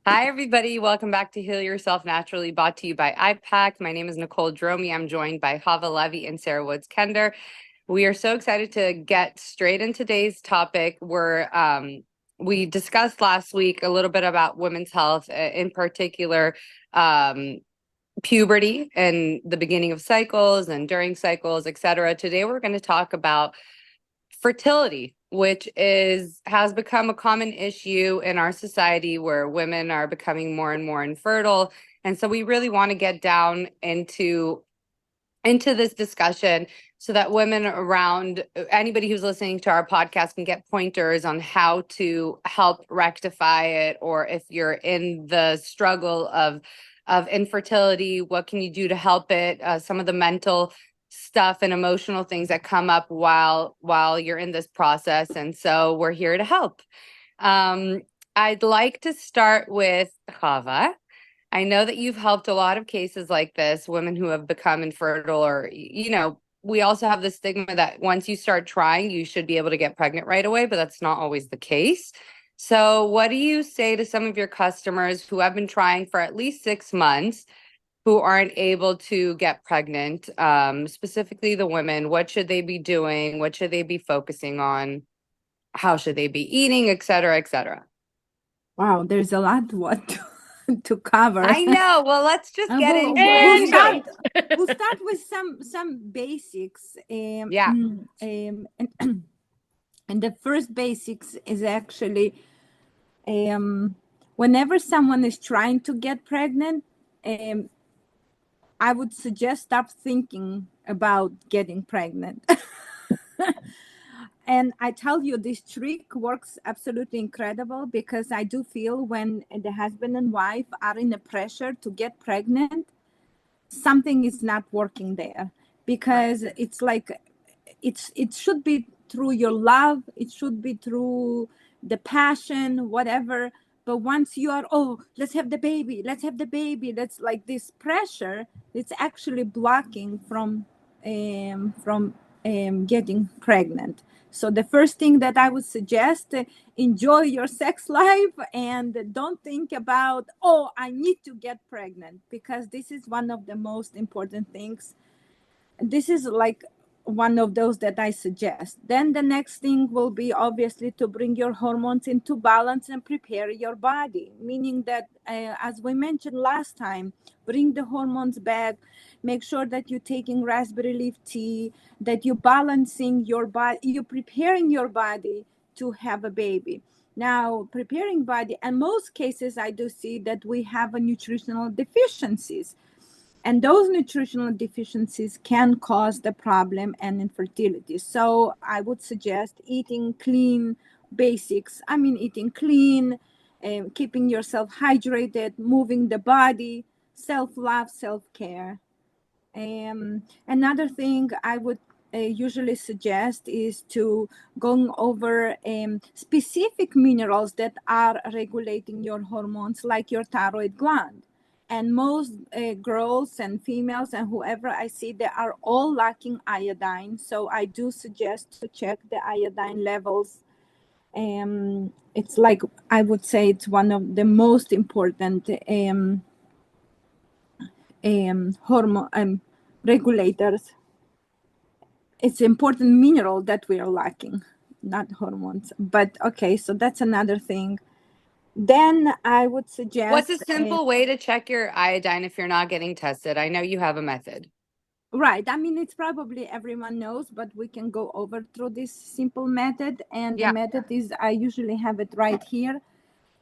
Hi, everybody. Welcome back to Heal Yourself Naturally, brought to you by IPAC. My name is Nicole Dromi. I'm joined by Hava Levy and Sarah Woods Kender. We are so excited to get straight into today's topic. We discussed last week a little bit about women's health, in particular, puberty and the beginning of cycles and during cycles, etc. Today, we're going to talk about fertility, which has become a common issue in our society where women are becoming more and more infertile. And so we really want to get down into this discussion so that women around, anybody who's listening to our podcast, can get pointers on how to help rectify it, or if you're in the struggle of infertility, what can you do to help it? Some of the mental stuff and emotional things that come up while you're in this process. And so we're here to help. I'd like to start with Chava. I know that you've helped a lot of cases like this, women who have become infertile, or, we also have the stigma that once you start trying, you should be able to get pregnant right away, but that's not always the case. So what do you say to some of your customers who have been trying for at least 6 months, who aren't able to get pregnant, specifically the women? What should they be doing? What should they be focusing on? How should they be eating, et cetera, et cetera? Wow, there's a lot to cover. I know. Well, let's just get into we'll it. We'll start with some basics. Yeah. And the first basics is actually whenever someone is trying to get pregnant, I would suggest stop thinking about getting pregnant. And I tell you, this trick works absolutely incredible, because I do feel when the husband and wife are in a pressure to get pregnant, something is not working there, because it's like it should be through your love, it should be through the passion, whatever. But once you are, oh, let's have the baby, that's like this pressure, it's actually blocking from getting pregnant. So the first thing that I would suggest, enjoy your sex life and don't think about, oh, I need to get pregnant, because this is one of the most important things. This is like one of those that I suggest. Then the next thing will be obviously to bring your hormones into balance and prepare your body, meaning that, as we mentioned last time, bring the hormones back, make sure that you're taking raspberry leaf tea, that you're balancing your body, you're preparing your body to have a baby. Now, preparing body, in most cases, I do see that we have a nutritional deficiencies. And those nutritional deficiencies can cause the problem and infertility. So I would suggest eating clean basics. I mean, eating clean, keeping yourself hydrated, moving the body, self-love, self-care. Another thing I would usually suggest is to going over specific minerals that are regulating your hormones, like your thyroid gland. And most girls and females and whoever I see, they are all lacking iodine. So I do suggest to check the iodine levels. It's like, I would say it's one of the most important hormone regulators. It's important mineral that we are lacking, not hormones. But okay, so that's another thing. Then I would suggest, what's a simple way to check your iodine if you're not getting tested? I know you have a method. Right. I mean, it's probably everyone knows, but we can go over through this simple method. And the method is, I usually have it right here.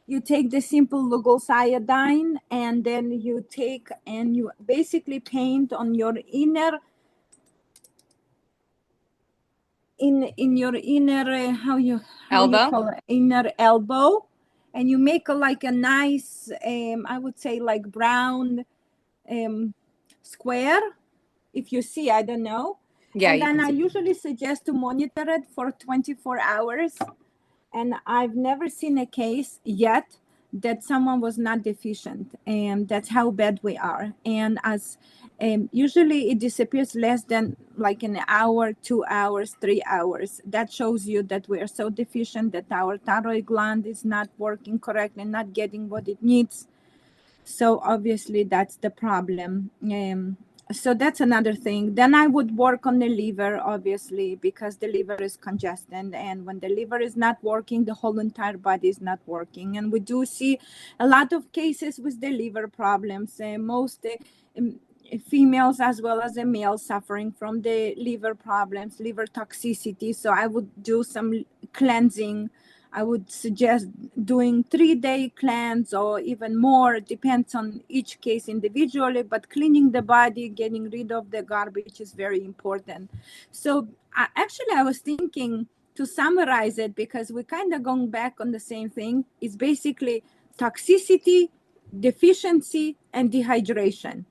You take the simple Lugol's iodine, and then you take and you basically paint on your inner in your inner how you Elbow? call it, inner elbow, and you make like a nice I would say like brown square, if you see, I don't know. Yeah, And then I see. usually suggest to monitor it for 24 hours. And I've never seen a case yet that someone was not deficient, and that's how bad we are. And as Usually it disappears less than like an hour, 2 hours, 3 hours. That shows you that we are so deficient that our thyroid gland is not working correctly, not getting what it needs. So obviously that's the problem. So that's another thing. Then I would work on the liver, obviously, because the liver is congested, and when the liver is not working, the whole entire body is not working. And we do see a lot of cases with the liver problems. Most um, females as well as the males suffering from the liver problems, liver toxicity. So I would do some cleansing. I would suggest doing 3-day cleanse or even more. It depends on each case individually, but cleaning the body, getting rid of the garbage is very important. So I was thinking to summarize it, because we're kind of going back on the same thing. It's basically toxicity, deficiency, and dehydration.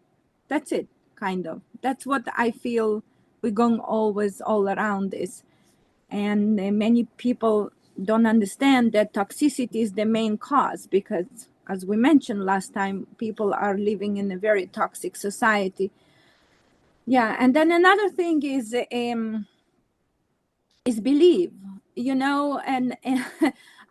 That's it, kind of. That's what I feel we're going always all around this. And many people don't understand that toxicity is the main cause, because as we mentioned last time, people are living in a very toxic society. Yeah, and then another thing is belief, and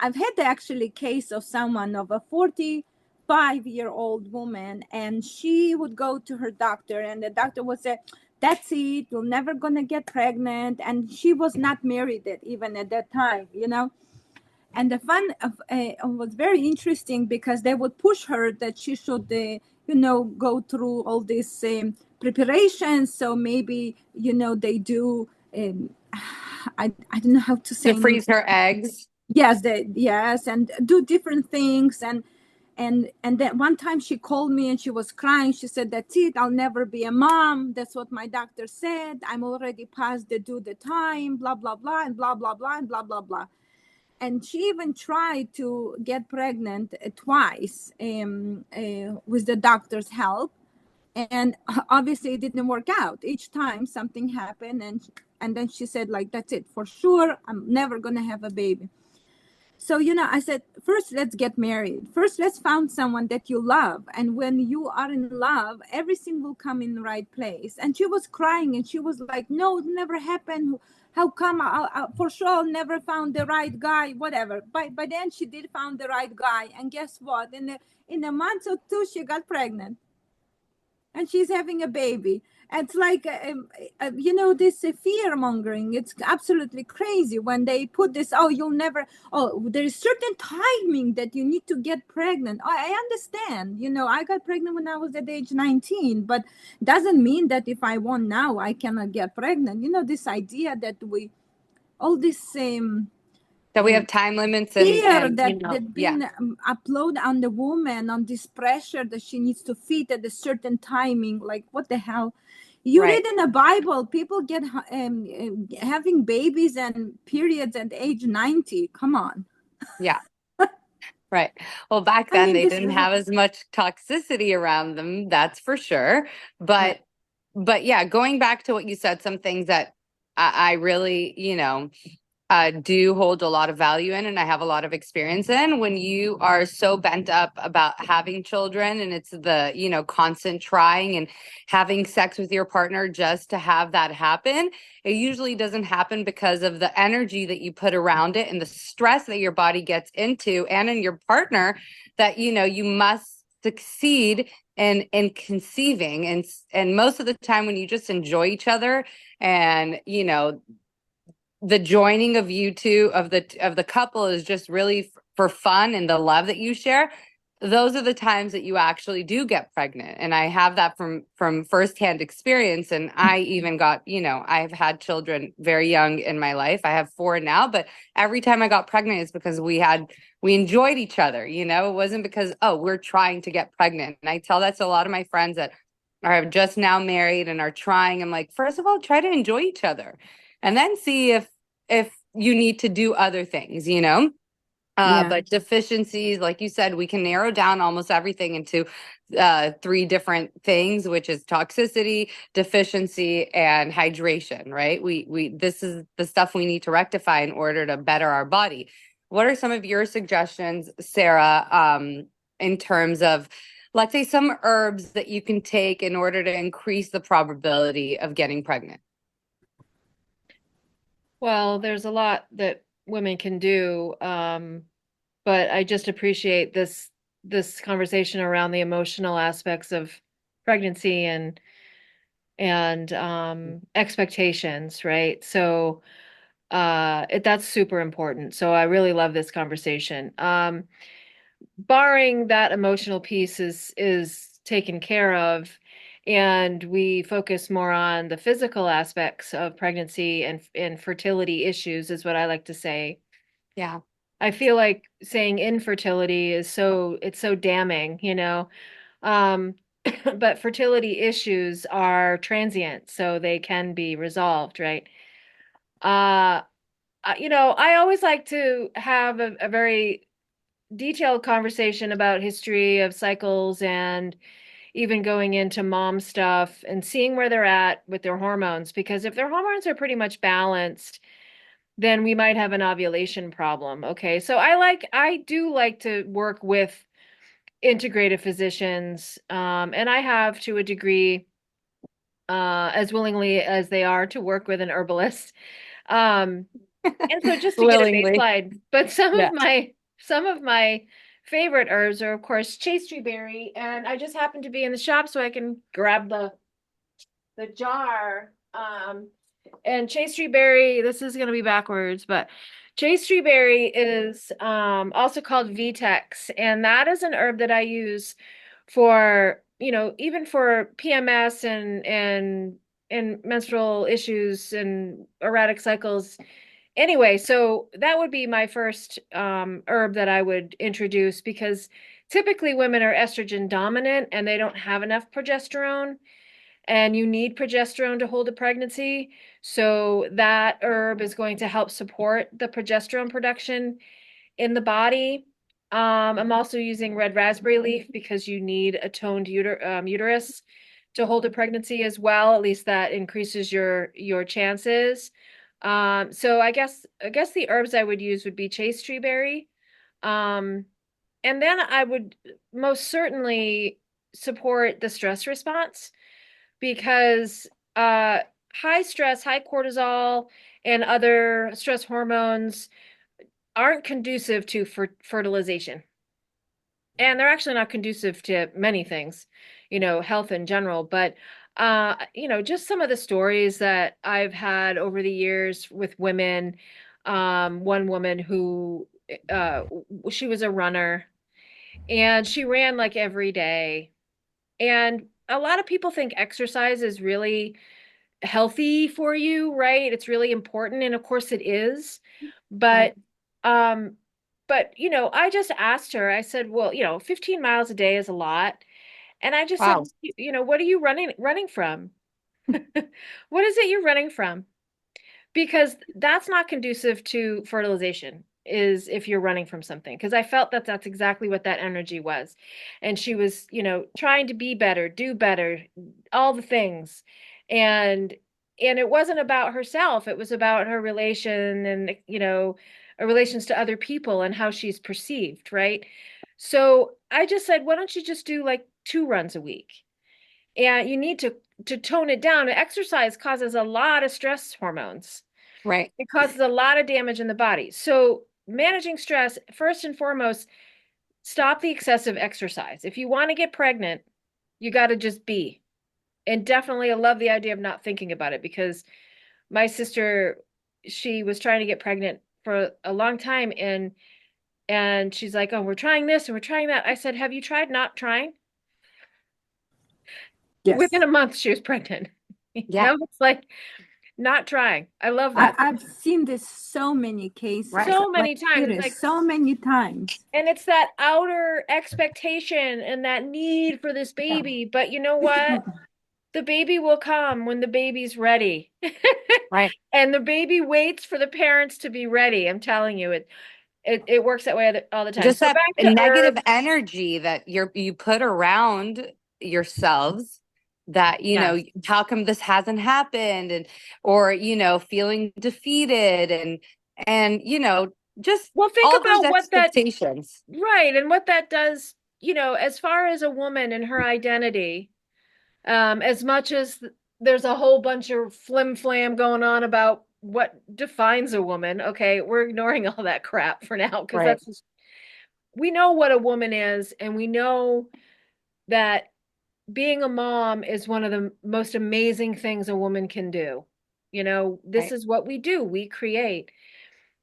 I've had actually case of someone, of a 45-year-old woman, and she would go to her doctor, and the doctor would say, that's it, you're never gonna get pregnant. And she was not married even at that time. And the fun of was very interesting, because they would push her that she should go through all these preparations. So maybe they do I don't know how to say To freeze her eggs. yes, and do different things. And then one time she called me and she was crying. She said, that's it, I'll never be a mom. That's what my doctor said. I'm already past the time, blah blah blah, and blah blah blah, and blah blah blah. And she even tried to get pregnant twice with the doctor's help, and obviously it didn't work out. Each time something happened, and then she said, like, that's it, for sure, I'm never gonna have a baby. So I said, first let's get married, first let's find someone that you love, and when you are in love, everything will come in the right place. And she was crying, and she was like, no, it never happened. How come? For sure I'll never found the right guy, whatever. By then she did found the right guy, and guess what, in a month or two she got pregnant, and she's having a baby. It's like this fear mongering. It's absolutely crazy when they put this, oh, you'll never, oh, there's certain timing that you need to get pregnant. I understand, I got pregnant when I was at age 19, but doesn't mean that if I want now I cannot get pregnant. This idea that we all this That we have time limits fear and that yeah. been upload on the woman, on this pressure that she needs to fit at a certain timing. Like, what the hell? You Right. read in the Bible, people get having babies and periods at age 90. Come on. Yeah. Right. Well, back I then mean, they this didn't is have as much toxicity around them, that's for sure. right. But yeah, going back to what you said, some things that I really, do hold a lot of value in, and I have a lot of experience in. When you are so bent up about having children, and it's the, constant trying and having sex with your partner just to have that happen, it usually doesn't happen because of the energy that you put around it and the stress that your body gets into, and in your partner, that, you must succeed in conceiving. And most of the time when you just enjoy each other, and the joining of you two, of the couple, is just really for fun and the love that you share, those are the times that you actually do get pregnant. And I have that from firsthand experience. And I even got, I've had children very young in my life. I have 4 now, but every time I got pregnant, it's because we enjoyed each other. It wasn't because, oh, we're trying to get pregnant. And I tell that to a lot of my friends that are just now married and are trying. I'm like, first of all, try to enjoy each other, and then see if you need to do other things. Yeah. But deficiencies, like you said, we can narrow down almost everything into 3 different things, which is toxicity, deficiency, and hydration, right? We this is the stuff we need to rectify in order to better our body. What are some of your suggestions, Sarah, in terms of let's say some herbs that you can take in order to increase the probability of getting pregnant. Well, there's a lot that women can do, but I just appreciate this conversation around the emotional aspects of pregnancy and expectations, right? So that's super important. So I really love this conversation. Barring that emotional piece is taken care of, and we focus more on the physical aspects of pregnancy and fertility issues, is what I like to say. Yeah. I feel like saying infertility is it's so damning, you know. Um, but fertility issues are transient, so they can be resolved, right? Uh, I always like to have a very detailed conversation about history of cycles and even going into mom stuff and seeing where they're at with their hormones, because if their hormones are pretty much balanced, then we might have an ovulation problem. Okay. So I do like to work with integrative physicians, and I have to a degree, as willingly as they are to work with an herbalist. Um, and so just to get a Willingly. baseline, but Yeah. some of my favorite herbs are of course chaste berry, and I just happen to be in the shop so I can grab the jar. And chaste berry, this is going to be backwards, but chaste berry is also called Vitex, and that is an herb that I use for, even for PMS and menstrual issues and erratic cycles. Anyway, so that would be my first herb that I would introduce, because typically women are estrogen dominant and they don't have enough progesterone, and you need progesterone to hold a pregnancy. So that herb is going to help support the progesterone production in the body. I'm also using red raspberry leaf because you need a toned uterus to hold a pregnancy as well. At least that increases your chances. So I guess the herbs I would use would be chaste tree berry. Um, and then I would most certainly support the stress response, because uh, high stress, high cortisol, and other stress hormones aren't conducive to fertilization. And they're actually not conducive to many things, health in general. But just some of the stories that I've had over the years with women. One woman who she was a runner, and she ran like every day. And a lot of people think exercise is really healthy for you, right? It's really important, and of course it is. Right. But um I just asked her. I said, "Well, 15 miles a day is a lot." And I just said, Wow. "What are you running from? What is it you're running from?" Because that's not conducive to fertilization, is if you're running from something, because I felt that that's exactly what that energy was. And she was, trying to be better, do better, all the things. And it wasn't about herself, it was about her relation and, her relations to other people and how she's perceived, right? So I just said, why don't you just do like 2 runs a week? And you need to tone it down. Exercise causes a lot of stress hormones. Right. It causes a lot of damage in the body. So managing stress, first and foremost, stop the excessive exercise. If you want to get pregnant, you got to just be. And definitely, I love the idea of not thinking about it, because my sister, she was trying to get pregnant for a long time, and she's like, "Oh, we're trying this and we're trying that." I said, "Have you tried not trying?" Within Yes. a month, she was pregnant. Yeah. It's like not trying. I love I, that. I've seen this so many cases, Right. So like many times. It's seriously, like, so many times. and it's that outer expectation and that need for this Yeah. baby. But you know what? The baby will come when the baby's ready. Right. And the baby waits for the parents to be ready. I'm telling you, it works that way all the time. Just So that back to negative herbs. energy that you put around yourselves, that Yes. how come this hasn't happened, and or feeling defeated, and just Well, think all those about what that, expectations. right, and what that does. as far as a woman and her identity, as much as there's a whole bunch of flim flam going on about what defines a woman, okay, we're ignoring all that crap for now because Right. that's just, we know what a woman is, and we know that being a mom is one of the most amazing things a woman can do. This Right. is what we do, we create.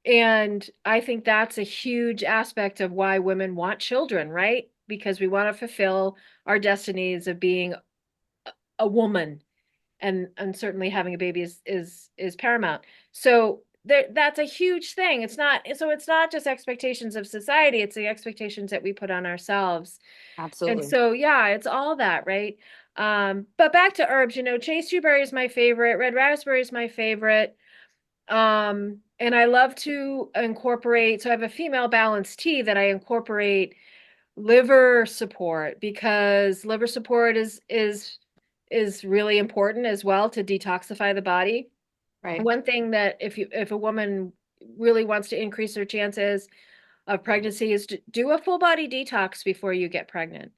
And I think that's a huge aspect of why women want children, right? Because we want to fulfill our destinies of being a woman, and certainly having a baby is paramount. So that's a huge thing. It's not just expectations of society, it's the expectations that we put on ourselves. And Absolutely. so yeah, it's all that, right? But back to herbs, chase berry is my favorite, red raspberry is my favorite. And I love to incorporate, so I have a female balanced tea that I incorporate liver support, because liver support is really important as well to detoxify the body. Right. One thing that if a woman really wants to increase her chances of pregnancy is to do a full body detox before you get pregnant.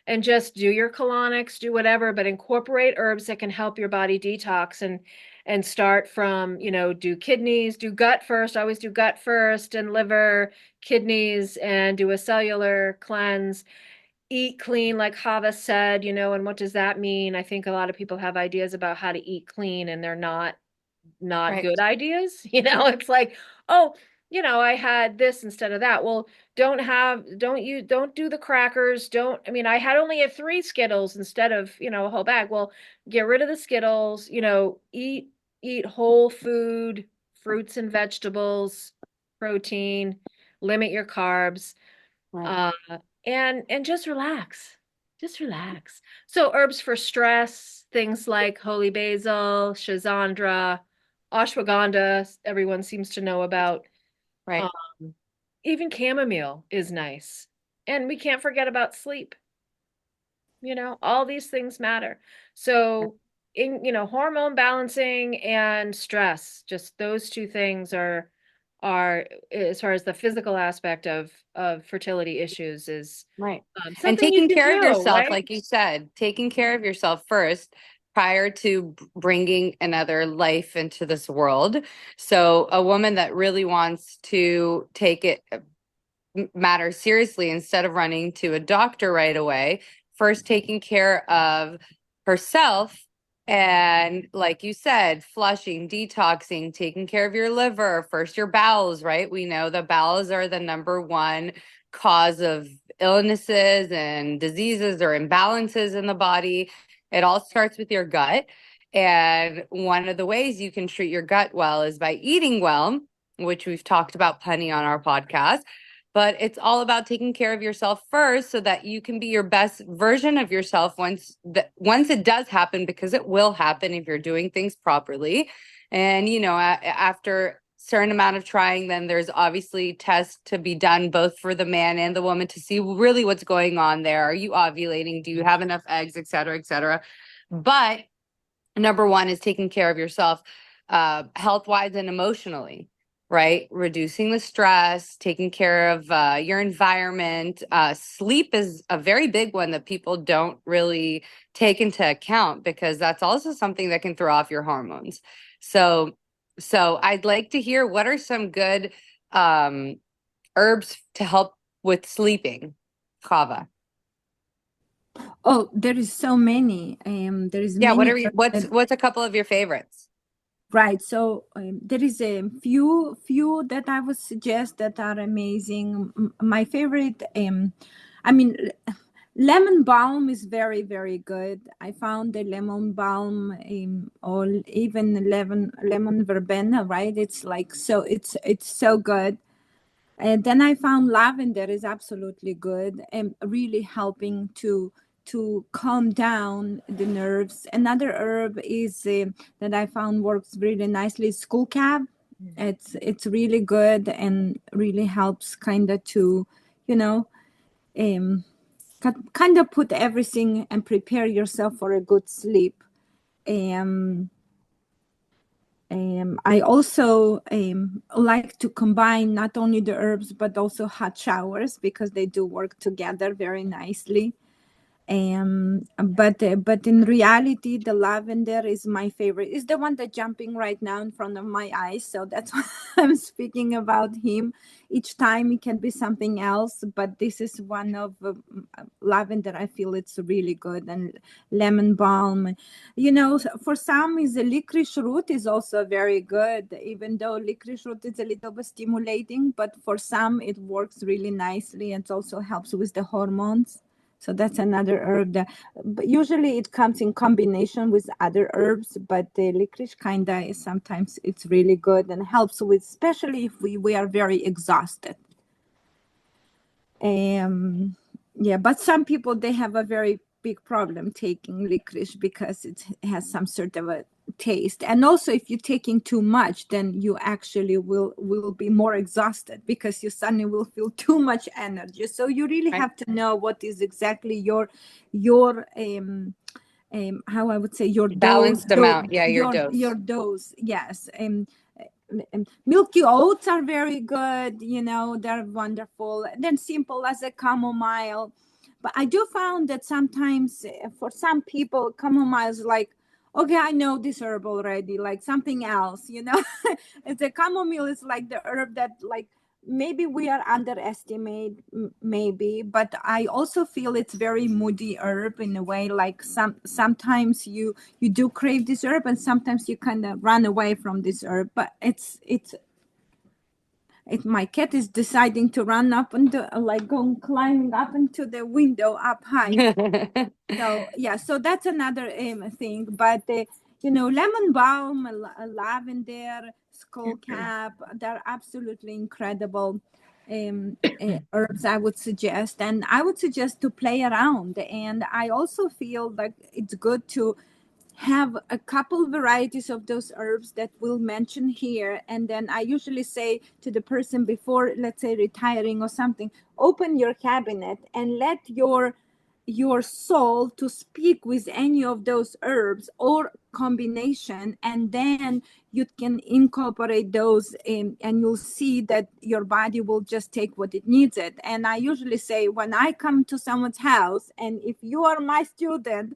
And just do your colonics, do whatever, but incorporate herbs that can help your body detox, and start from, do kidneys, do gut first, always do gut first, and liver, kidneys, and do a cellular cleanse. Eat clean, like Hava said, and what does that mean? I think a lot of people have ideas about how to eat clean, and they're not Right. good ideas. It's like, oh, I had this instead of that. Well, don't do the crackers. I only had 3 Skittles instead of, a whole bag. Well, get rid of the Skittles, eat whole food, fruits and vegetables, protein, limit your carbs. Right. Uh, and just relax. Just relax. So herbs for stress, things like holy basil, schizandra, ashwagandha, everyone seems to know about. Right. Um, Even chamomile is nice. And we can't forget about sleep. All these things matter. So hormone balancing and stress, just those two things are as far as the physical aspect of fertility issues is Right. And something you taking can care of do, yourself, right? like you said, taking care of yourself first prior to bringing another life into this world. So, a woman that really wants to take it matter seriously, instead of running to a doctor right away, first taking care of herself. And like you said, flushing, detoxing, taking care of your liver, first your bowels, right? We know the bowels are the number one cause of illnesses and diseases or imbalances in the body. It all starts with your gut. And one of the ways you can treat your gut well is by eating well, which we've talked about plenty on our podcast. But it's all about taking care of yourself first so that you can be your best version of yourself once it does happen, because it will happen if you're doing things properly. And after certain amount of trying, then there's obviously tests to be done both for the man and the woman to see really what's going on there. Are you ovulating? Do you have enough eggs, et cetera, et cetera? But number one is taking care of yourself, health wise and emotionally, right? Reducing the stress, taking care of your environment. Sleep is a very big one that people don't really take into account, because that's also something that can throw off your hormones. So, so I'd like to hear, what are some good herbs to help with sleeping, Kava? Oh, there is so many. There is Yeah, many herbs what's a couple of your favorites? right. So there is a few that I would suggest that are amazing. My favorite, I mean, lemon balm is very very good. I found the lemon balm, or even lemon verbena. Right, it's like so. It's so good. And then I found lavender is absolutely good and really helping to calm down the nerves. Another herb is that I found works really nicely is skullcap. It's really good and really helps kind of to, you know, um, kind of put everything and prepare yourself for a good sleep. Um, I also like to combine not only the herbs but also hot showers because they do work together very nicely. But in reality, the lavender is my favorite. It's the one that's jumping right now in front of my eyes, so that's why I'm speaking about him. Each time it can be something else, but this is one of lavender. I feel it's really good, and lemon balm. You know, for some, is the licorice root is also very good. Even though licorice root is a little bit stimulating, but for some it works really nicely. It also helps with the hormones. So that's another herb that, but usually it comes in combination with other herbs, but the licorice kinda is sometimes it's really good and helps with, especially if we are very exhausted. Yeah, but some people, they have a very big problem taking licorice because it has some sort of a taste. And also if you're taking too much, then you actually will be more exhausted because you suddenly will feel too much energy. So you really Right. have to know what is exactly your how I would say your Balanced amount. Yeah, your your dose. dose. Yes. Milky oats are very good, you know, they're wonderful. Then simple as a chamomile. But I do found that sometimes for some people, chamomile is like, okay, I know this herb already, like something else, you know. The chamomile is like the herb that like maybe we are underestimate maybe, but I also feel it's very moody herb in a way, like sometimes you do crave this herb and sometimes you kind of run away from this herb. But my cat is deciding to run up into like going climbing up into the window up high. So yeah, so that's another thing. But you know, lemon balm, lavender, skullcap, they're absolutely incredible herbs. I would suggest, and I would suggest to play around. And I also feel like it's good to have a couple varieties of those herbs that we'll mention here. And then I usually say to the person before, let's say retiring or something, open your cabinet and let your soul to speak with any of those herbs or combination, and then you can incorporate those in, and you'll see that your body will just take what it needs it. And I usually say, when I come to someone's house, and if you are my student,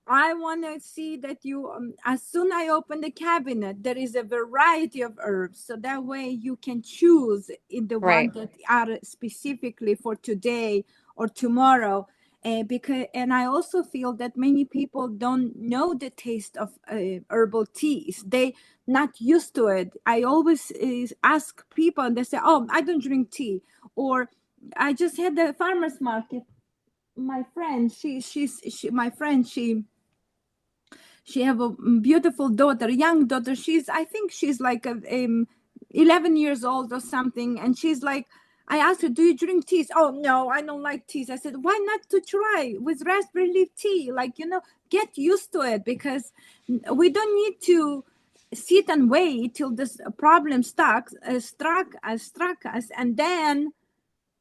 I want to see that you, as soon I open the cabinet, there is a variety of herbs. So that way you can choose in the one Right. that are specifically for today or tomorrow. And I also feel that many people don't know the taste of herbal teas. They not used to it. I always ask people, and they say, "Oh, I don't drink tea," or "I just had the farmers market." My friend, my friend, she have a beautiful daughter, young daughter. I think she's like 11 years old or something. And she's like, I asked her, do you drink teas? Oh, no, I don't like teas. I said, why not to try with raspberry leaf tea? Like, you know, get used to it, because we don't need to sit and wait till this problem struck us. And then,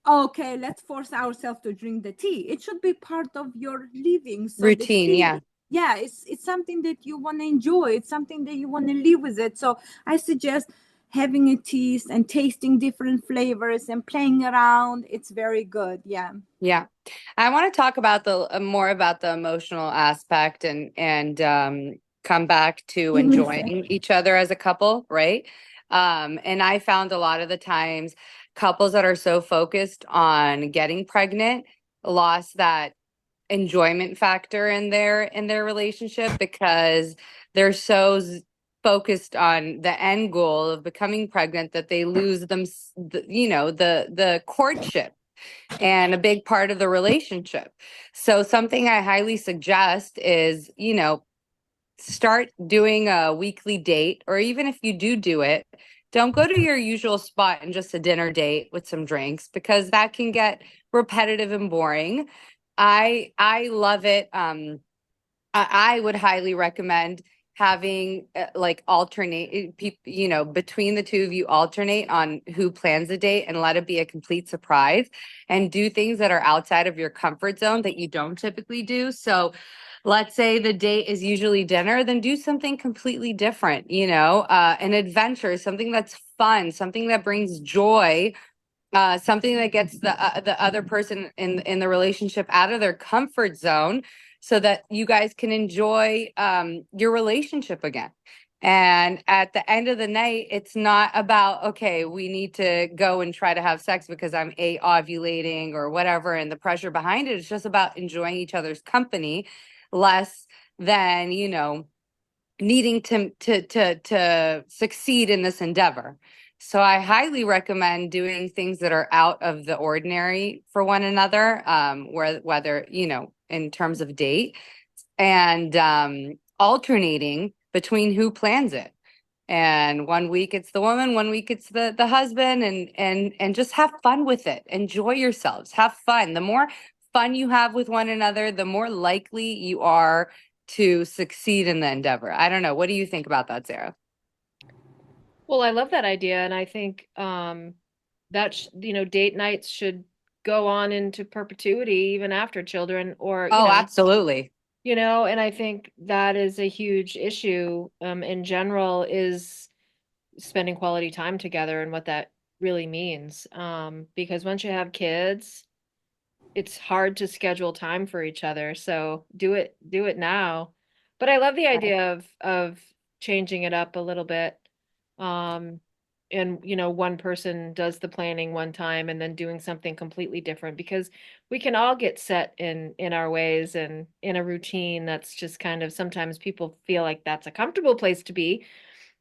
okay, let's force ourselves to drink the tea. It should be part of your living. So the Routine. tea, Yeah. yeah, it's something that you want to enjoy. It's something that you want to live with it. So I suggest having a tea and tasting different flavors and playing around. It's very good. Yeah. Yeah. I want to talk about the more about the emotional aspect and come back to enjoying each other as a couple, right? And I found a lot of the times couples that are so focused on getting pregnant lost that enjoyment factor in their relationship because they're so focused on the end goal of becoming pregnant that they lose you know, the courtship and a big part of the relationship. So something I highly suggest is, you know, start doing a weekly date, or even if you do it, don't go to your usual spot and just a dinner date with some drinks, because that can get repetitive and boring. I love it. I would highly recommend having like alternate people, you know, between the two of you, alternate on who plans the date and let it be a complete surprise, and do things that are outside of your comfort zone that you don't typically do. So let's say the date is usually dinner, then do something completely different, an adventure, something that's fun, something that brings joy, something that gets the other person in the relationship out of their comfort zone, so that you guys can enjoy your relationship again. And at the end of the night, it's not about, okay, we need to go and try to have sex because I'm ovulating or whatever, and the pressure behind it. It's just about enjoying each other's company, less than, needing to succeed in this endeavor. So I highly recommend doing things that are out of the ordinary for one another, whether, in terms of date, and alternating between who plans it. And one week it's the woman, one week it's the husband, and just have fun with it. Enjoy yourselves. Have fun. The more fun you have with one another, the more likely you are to succeed in the endeavor. I don't know. What do you think about that, Sarah? Well, I love that idea, and I think date nights should go on into perpetuity even after children, or Oh, absolutely. and I think that is a huge issue in general, is spending quality time together and what that really means. Because once you have kids, it's hard to schedule time for each other. So do it now. But I love the Right. idea of changing it up a little bit. Um, and one person does the planning one time and then doing something completely different, because we can all get set in our ways and in a routine that's just kind of, sometimes people feel like that's a comfortable place to be,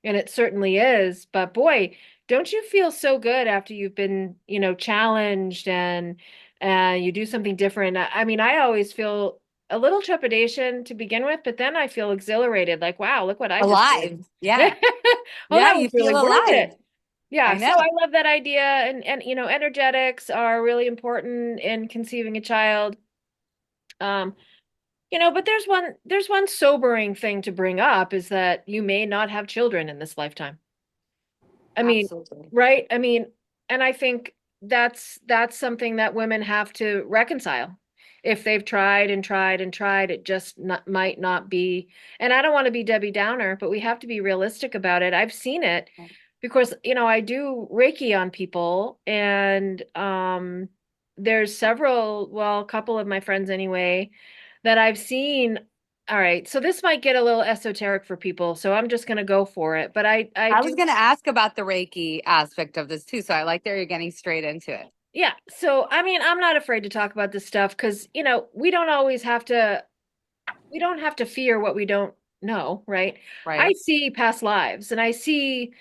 and it certainly is. But boy, don't you feel so good after you've been, challenged, and you do something different. I mean, I always feel a little trepidation to begin with, but then I feel exhilarated, like, wow, look what I just did. Alive. Yeah. Oh, Yeah, that was you really feel worth alive. it. Yeah, I so know. I love that idea, and energetics are really important in conceiving a child. Um, but there's one sobering thing to bring up, is that you may not have children in this lifetime. I mean, Absolutely. right? I mean, and I think that's something that women have to reconcile. If they've tried and tried and tried, it just might not be. And I don't want to be Debbie Downer, but we have to be realistic about it. I've seen it because, I do Reiki on people, and there's several, well, a couple of my friends anyway, that I've seen. All right, so this might get a little esoteric for people, so I'm just going to go for it. But I I was do. going to ask about the Reiki aspect of this too. So I like that you're getting straight into it. Yeah. So, I mean, I'm not afraid to talk about this stuff because, we don't have to fear what we don't know, right? I Right. see past lives, and I see,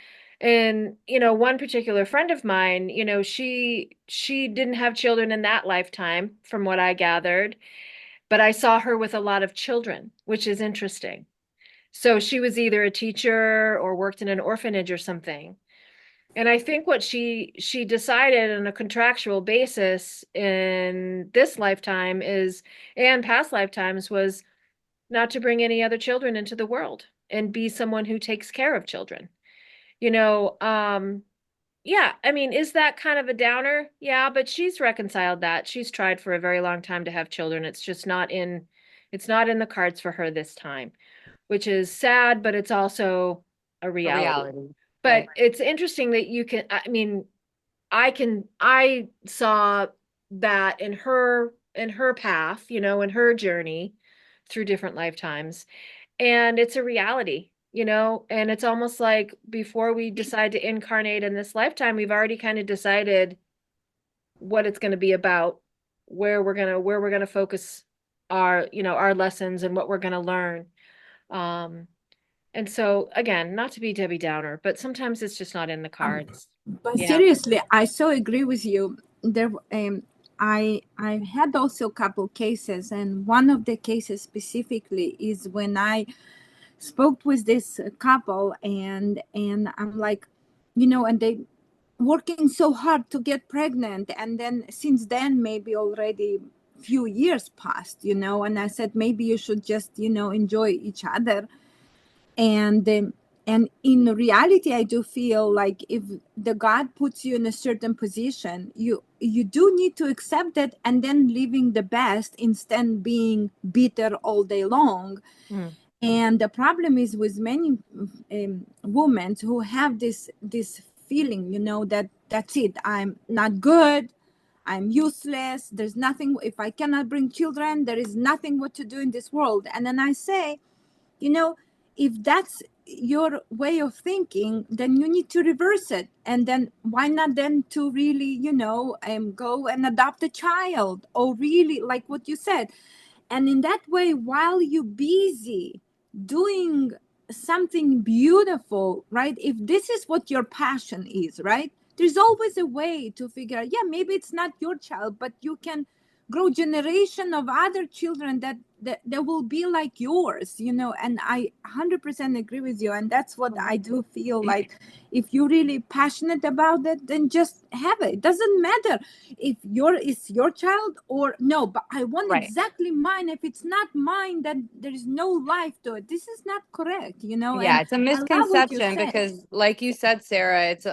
and, one particular friend of mine, she didn't have children in that lifetime, from what I gathered, but I saw her with a lot of children, which is interesting. So she was either a teacher or worked in an orphanage or something. And I think what she decided on a contractual basis in this lifetime is, and past lifetimes, was not to bring any other children into the world and be someone who takes care of children. You know, um, yeah, I mean, is that kind of a downer? Yeah, but she's reconciled that. She's tried for a very long time to have children. It's not in the cards for her this time, which is sad, but it's also a A reality. reality. But Right. it's interesting that I mean, I saw that in her path, in her journey through different lifetimes. And it's a reality, and it's almost like before we decide to incarnate in this lifetime, we've already kind of decided what it's going to be about, where we're going to focus our lessons and what we're going to learn. Um, and so again, not to be Debbie Downer, but sometimes it's just not in the Um, cards. but Yeah. seriously, I so agree with you. There, I had also a couple cases, and one of the cases specifically is when I spoke with this couple, and I'm like, and they working so hard to get pregnant, and then since then maybe already few years passed, and I said maybe you should just enjoy each other, and And in reality, I do feel like if the God puts you in a certain position, you do need to accept it and then living the best instead being bitter all day long. Mm. And the problem is with many women who have this feeling, that that's it. I'm not good. I'm useless. There's nothing. If I cannot bring children, there is nothing what to do in this world. And then I say, you know, if that's your way of thinking, then you need to reverse it. And then why not then to really, go and adopt a child, or really like what you said. And in that way, while you're busy doing something beautiful, right? If this is what your passion is, right? There's always a way to figure out, yeah, maybe it's not your child, but you can grow generation of other children that will be like yours, and I 100% agree with you. And that's what I do feel like. If you're really passionate about it, then just have it. It doesn't matter if it's your child or no, but I want Right. exactly mine. If it's not mine, then there is no life to it. This is not correct, Yeah, and it's a I love what you misconception said. because, like you said, Sarah, it's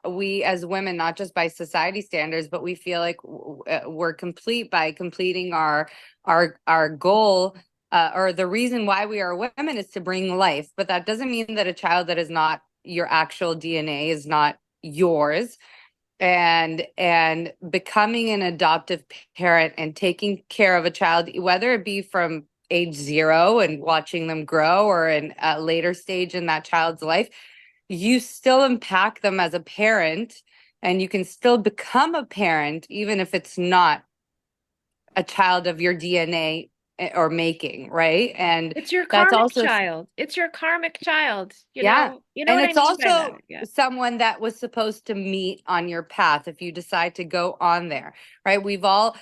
we as women, not just by society standards, but we feel like we're complete by completing our goal, or the reason why we are women is to bring life. But that doesn't mean that a child that is not your actual DNA is not yours. And becoming an adoptive parent and taking care of a child, whether it be from age 0 and watching them grow, or in a later stage in that child's life, you still impact them as a parent, and you can still become a parent even if it's not a child of your DNA or making, right? And It's your that's karmic also, child. It's your karmic child. yeah. You know And what I it's mean by that. also Yeah. someone that was supposed to meet on your path if you decide to go on there, right? We all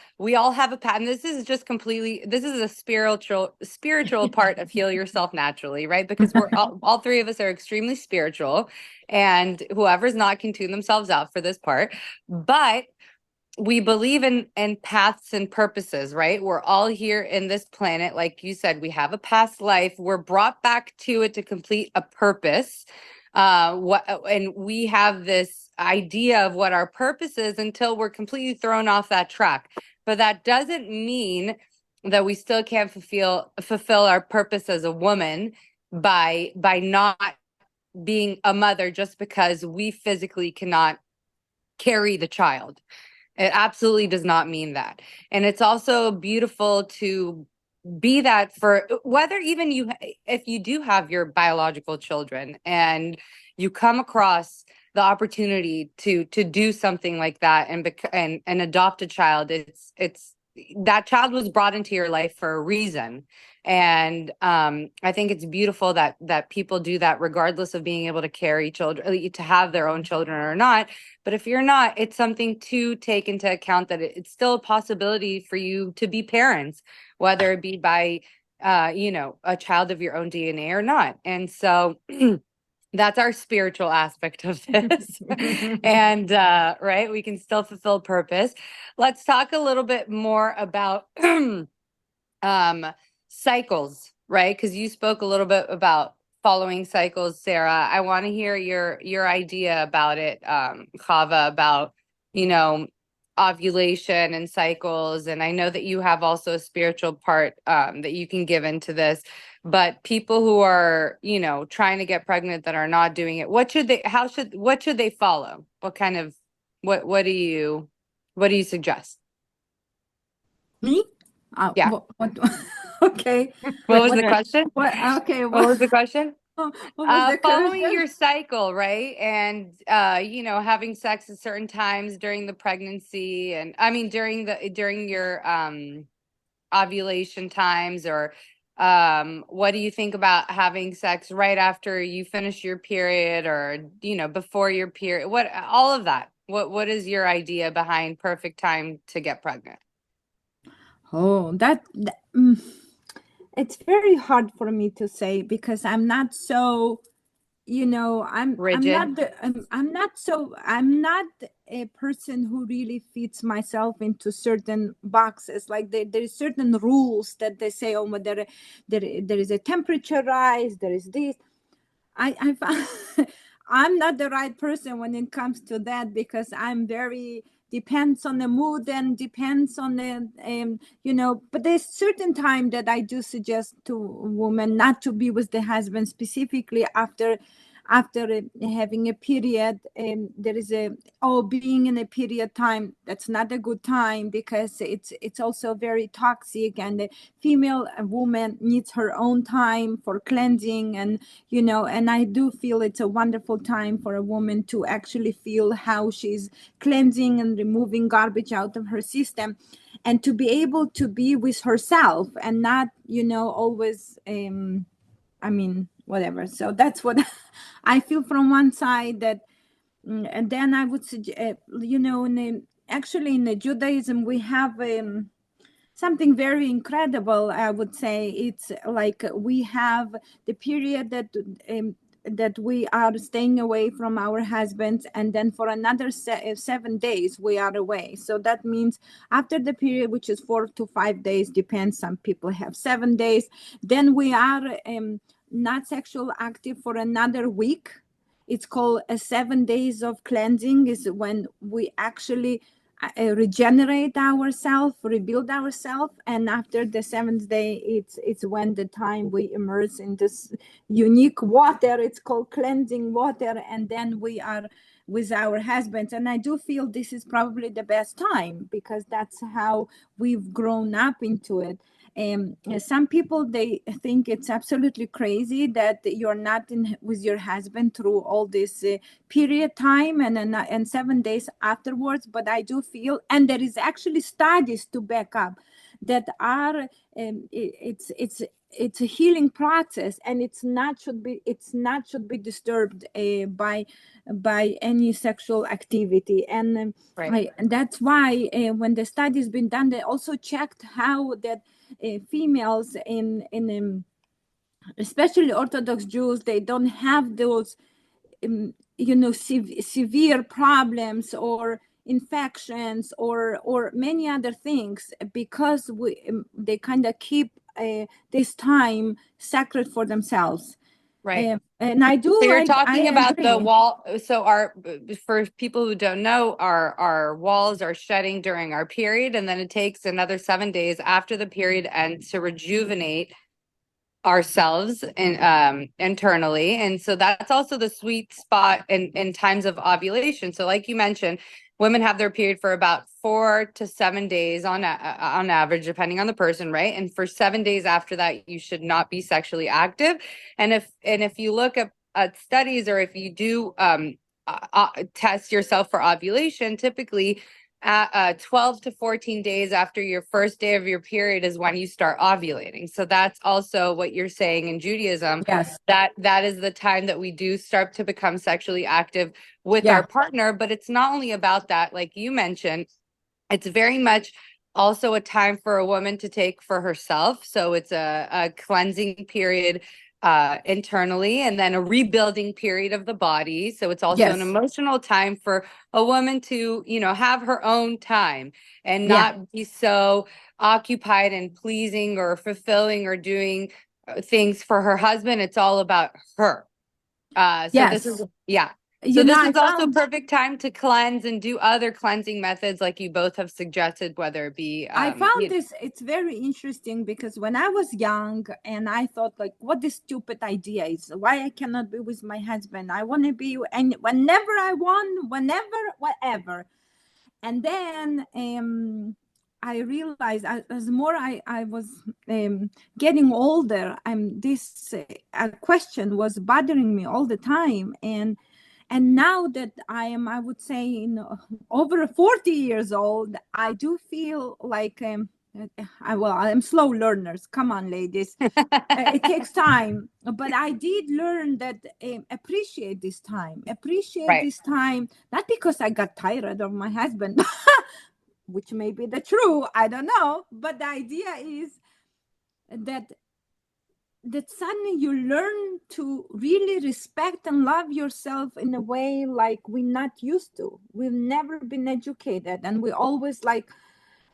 have a path. And this is just completely, this is a spiritual part of heal yourself naturally, right? Because we're all three of us are extremely spiritual, and whoever's not can tune themselves out for this part. But we believe in paths and purposes, right? We're all here in this planet. Like you said, we have a past life. We're brought back to it to complete a purpose. And we have this idea of what our purpose is until we're completely thrown off that track. But that doesn't mean that we still can't fulfill our purpose as a woman by not being a mother just because we physically cannot carry the child. It absolutely does not mean that. And it's also beautiful to be that for whether even if you do have your biological children and you come across the opportunity to do something like that and adopt a child, it's that child was brought into your life for a reason. And I think it's beautiful that people do that regardless of being able to carry children, to have their own children or not. But if you're not, it's something to take into account that it's still a possibility for you to be parents, whether it be by, a child of your own DNA or not. And so that's our spiritual aspect of this. And, right, we can still fulfill purpose. Let's talk a little bit more about cycles, right? Because you spoke a little bit about following cycles, Sarah. I want to hear your idea about it, Chava, about, you know, ovulation and cycles. And I know that you have also a spiritual part that you can give into this. But people who are, trying to get pregnant that are not doing it, what should they follow? What do you suggest? Me? Yeah. What okay. What was the What, question? what, okay. What was the question? What was the Following question? your cycle, right? And having sex at certain times during the pregnancy, and I mean during your ovulation times, or what do you think about having sex right after you finish your period, or before your period? What all of that? What is your idea behind perfect time to get pregnant? Oh, it's very hard for me to say because I'm not so, I'm Rigid? not I'm not a person who really fits myself into certain boxes. Like there is certain rules that they say, oh, there is a temperature rise, there is this. I found I'm not the right person when it comes to that, because I'm very depends on the mood and depends on the but there's certain time that I do suggest to women not to be with the husband, specifically after having a period. There is a being in a period time, that's not a good time, because it's also very toxic, and the female woman needs her own time for cleansing. And I do feel it's a wonderful time for a woman to actually feel how she's cleansing and removing garbage out of her system, and to be able to be with herself, and not always whatever. So that's what I feel from one side. That and then I would suggest, actually in the Judaism we have something very incredible. I would say it's like we have the period that we are staying away from our husbands, and then for another 7 days we are away. So that means after the period, which is 4 to 5 days, depends, some people have 7 days, then we are not sexual active for another week. It's called a 7 days of cleansing, is when we actually regenerate ourselves, rebuild ourselves. And after the 7th day, it's when the time we immerse in this unique water. It's called cleansing water, and then we are with our husbands. And I do feel this is probably the best time, because that's how we've grown up into it. Some people, they think it's absolutely crazy that you're not in with your husband through all this period time and 7 days afterwards. But I do feel, and there is actually studies to back up, that are it's a healing process, and it's not should be disturbed by any sexual activity. And Right. and that's why when the study's been done, they also checked how that females in especially Orthodox Jews, they don't have those severe problems or infections or many other things, because they kind of keep this time sacred for themselves. Right. And I do, So you're I talking about the agree. wall. So for people who don't know, our walls are shedding during our period, and then it takes another 7 days after the period ends to rejuvenate ourselves and internally. And so that's also the sweet spot in times of ovulation. So like you mentioned, women have their period for about 4 to 7 days on average, depending on the person, right? And for 7 days after that, you should not be sexually active. And if you look at studies, or if you do test yourself for ovulation, typically 12 to 14 days after your first day of your period is when you start ovulating. So that's also what you're saying in Judaism. Yes. That is the time that we do start to become sexually active with Yeah. our partner. But it's not only about that, like you mentioned, it's very much also a time for a woman to take for herself. So it's a cleansing period internally, and then a rebuilding period of the body. So it's also an Yes. emotional time for a woman to, have her own time and Yeah. not be so occupied and pleasing or fulfilling or doing things for her husband. It's all about her. So this Yes. is, yeah. So this I is also found perfect time to cleanse and do other cleansing methods like you both have suggested, whether it be this, it's very interesting, because when I was young, and I thought, like, what this stupid idea is, why I cannot be with my husband. I want to be, and whenever I want, whenever, whatever. And then I realized, as more I was getting older, this question was bothering me all the time. And now that I would say, over 40 years old, I do feel like I'm slow learners. Come on, ladies. It takes time, but I did learn that appreciate this time. Appreciate right. this time, not because I got tired of my husband, which may be the true. I don't know, but the idea is that suddenly you learn to really respect and love yourself in a way like we're not used to. We've never been educated, and we always like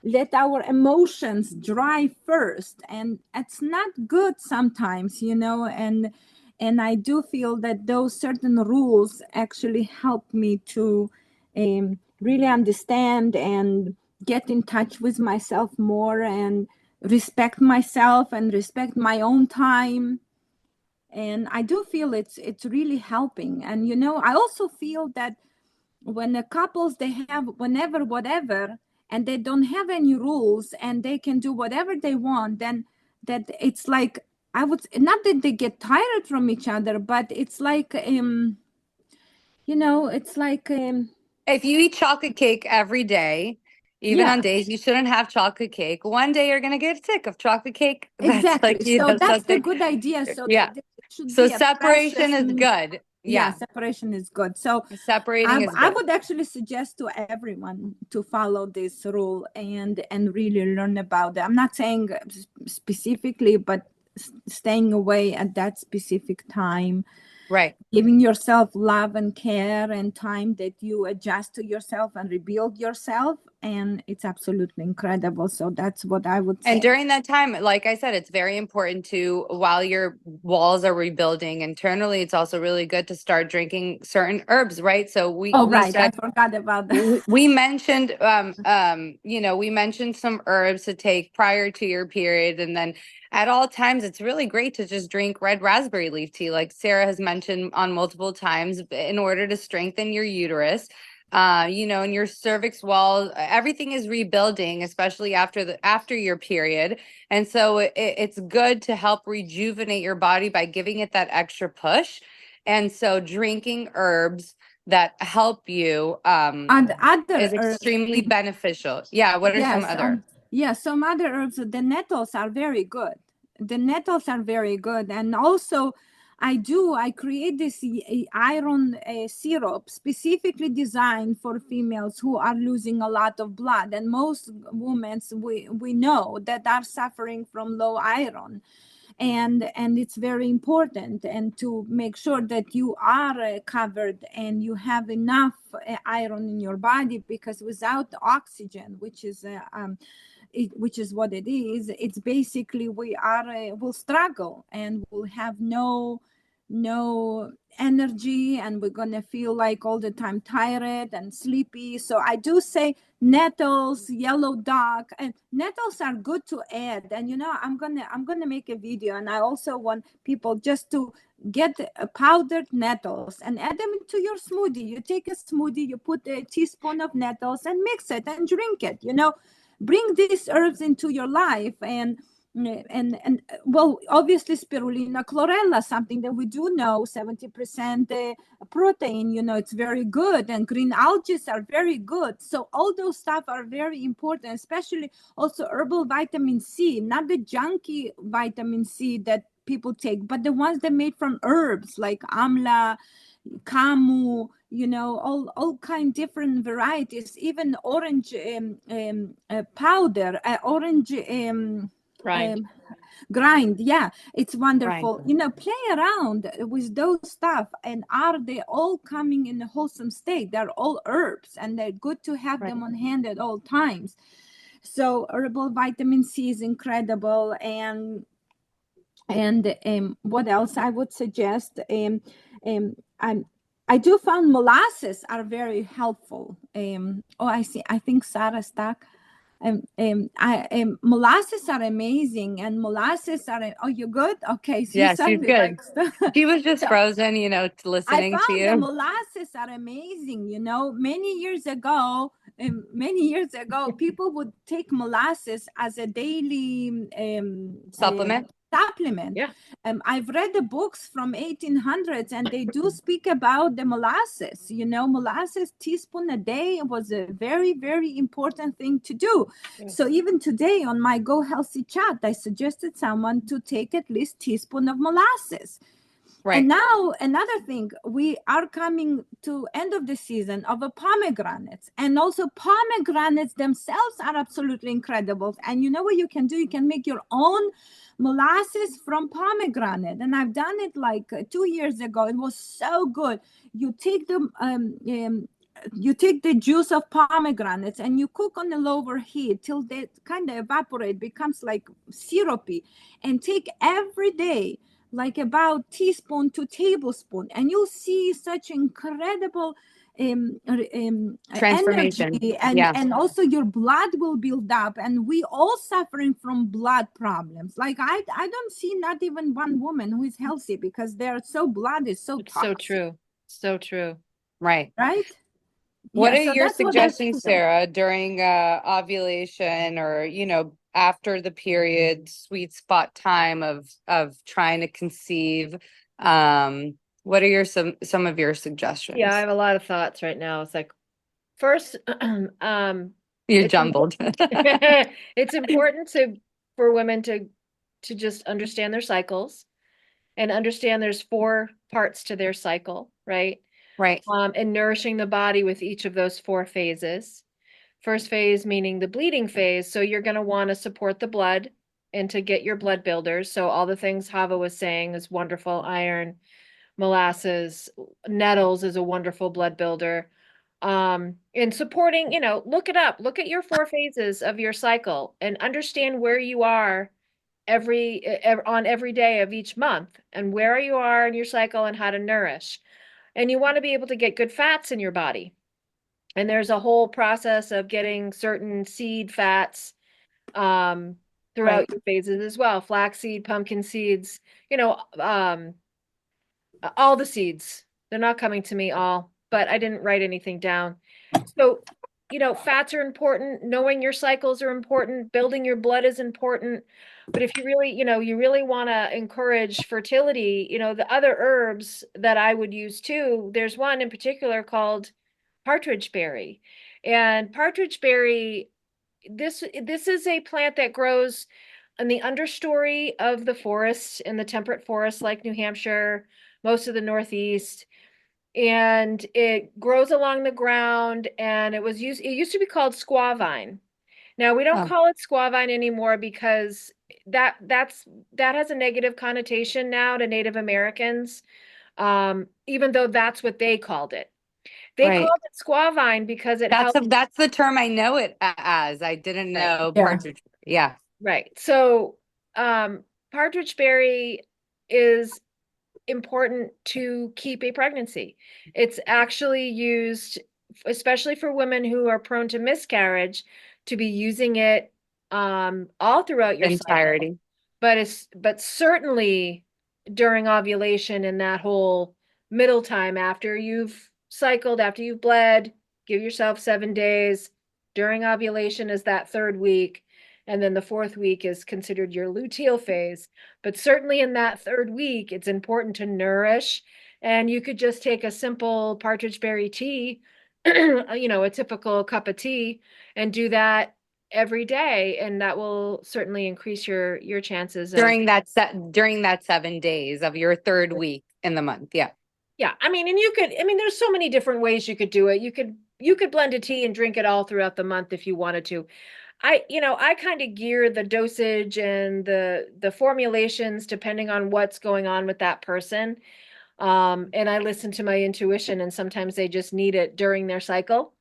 let our emotions drive first, and it's not good sometimes. And I do feel that those certain rules actually help me to really understand and get in touch with myself more and respect myself and respect my own time. And I do feel it's really helping. And you know, I also feel that when the couples, they have whenever whatever, and they don't have any rules and they can do whatever they want, then that it's like, I would not that they get tired from each other, but it's like you know, it's like If you eat chocolate cake every day, even yeah, on days you shouldn't have chocolate cake, one day you're gonna get sick of chocolate cake. That's exactly. like, you So know, that's the something. good idea. So Yeah. there should So be a separation precious, is good. yeah, Yeah. separation is good. So Separating is I good. would actually suggest to everyone to follow this rule and really learn about it. I'm not saying specifically, but staying away at that specific time, Right. giving yourself love and care and time that you adjust to yourself and rebuild yourself. And it's absolutely incredible. So that's what I would And say. during that time, like I said, it's very important to, while your walls are rebuilding internally, it's also really good to start drinking certain herbs, right? So Oh, we right. I said, forgot about that. we mentioned you know, we mentioned some herbs to take prior to your period, and then at all times it's really great to just drink red raspberry leaf tea, like Sarah has mentioned on multiple times, in order to strengthen your uterus. You know, and your cervix wall, everything is rebuilding, especially after your period. And so it's good to help rejuvenate your body by giving it that extra push. And so drinking herbs that help you And other is herbs. extremely beneficial. Yeah, what are some Yes, other? yeah, some other herbs, the nettles are very good. The nettles are very good. And also, I create this iron syrup specifically designed for females who are losing a lot of blood. And most women we know that are suffering from low iron. And it's very important and to make sure that you are covered and you have enough iron in your body, because without oxygen, which is what it is, it's basically we are will struggle and will have no energy, and we're going to feel like all the time tired and sleepy. So I do say nettles, yellow dock, and nettles are good to add. And you know, I'm gonna make a video, and I also want people just to get powdered nettles and add them into your smoothie. You take a smoothie, you put a teaspoon of nettles and mix it and drink it. You know, bring these herbs into your life. And well, obviously spirulina chlorella, something that we do know, 70% protein, you know, it's very good. And green algae are very good. So all those stuff are very important, especially also herbal vitamin C, not the junky vitamin C that people take, but the ones that made from herbs like amla, camu, you know, all kind different varieties, even orange powder, orange Grind. grind. Yeah, it's Right. wonderful. You know, play around with those stuff. And are they all coming in a wholesome state? They're all herbs, and they're good to have Right. them on hand at all times. So herbal vitamin C is incredible. And what else I would suggest? Um, I'm, I do found molasses are very helpful. Oh, I see. I think Sarah stuck. Molasses are amazing, and molasses are. Oh, you good? Okay, so you Yeah, she's suddenly good. like. She was just So frozen, you know, I listening to found the you. molasses are amazing. You know, many years ago, people would take molasses as a daily Supplement. supplement. Yeah. I've read the books from 1800s, and they do speak about the molasses. You know, molasses teaspoon a day was a very, very important thing to do. Yes. So even today on my Go Healthy chat, I suggested someone to take at least teaspoon of molasses. Right. And now another thing, we are coming to end of the season of a pomegranates, and also pomegranates themselves are absolutely incredible. And you know what you can do? You can make your own molasses from pomegranate. And I've done it like 2 years ago. It was so good. You take you take the juice of pomegranates and you cook on a lower heat till they kind of evaporate, becomes like syrupy, and take every day like about teaspoon to tablespoon, and you'll see such incredible Transformation. energy, Yeah. and also your blood will build up. And we all suffering from blood problems. Like I don't see not even one woman who is healthy because their so blood is so It's so toxic, true. So true. Right. right? What Yeah, are so your that's what I suggestions, feel. Sarah, during ovulation or, after the period, sweet spot time of trying to conceive? What are some of your Yeah, I suggestions? have a lot of thoughts right now. It's like first, You're it's jumbled. it's important for women to just understand their cycles and understand there's four parts to their cycle, right? Right. And nourishing the body with each of those four phases. First phase meaning the bleeding phase. So you're going to want to support the blood and to get your blood builders. So all the things Hava was saying is wonderful. Iron, molasses, nettles is a wonderful blood builder. And supporting, look it up, look at your four phases of your cycle and understand where you are on every day of each month and where you are in your cycle and how to nourish. And you want to be able to get good fats in your body. And there's a whole process of getting certain seed fats throughout Right. your phases as well. Flaxseed, pumpkin seeds, you know, um, all the seeds. They're not coming to me all, but I didn't write anything down. So, fats are important. Knowing your cycles are important. Building your blood is important. But if you really want to encourage fertility, the other herbs that I would use too, there's one in particular called partridge berry. And partridge berry, this is a plant that grows in the understory of the forest, in the temperate forests like New Hampshire, most of the Northeast, and it grows along the ground. And it used to be called squaw vine. Now we don't Oh, call it squaw vine anymore because that has a negative connotation now to Native Americans, even though that's what they called it. They right. called it squaw vine because it That's helped. that's the term I know it as. I didn't Right. know Yeah. partridge. Yeah. Right. So, partridge berry is important to keep a pregnancy. It's actually used, especially for women who are prone to miscarriage, to be using it all throughout your cycle. Entirety. But certainly during ovulation and that whole middle time after you've cycled, after you've bled, give yourself 7 days. During ovulation is that third week. And then the fourth week is considered your luteal phase. But certainly in that third week, it's important to nourish. And you could just take a simple partridge berry tea, a typical cup of tea, and do that every day, and that will certainly increase your chances of. During that 7 days of your third week in the month. Yeah. Yeah, I mean, and there's so many different ways you could do it. You could blend a tea and drink it all throughout the month if you wanted to. I kind of gear the dosage and the formulations depending on what's going on with that person. And I listen to my intuition, and sometimes they just need it during their cycle,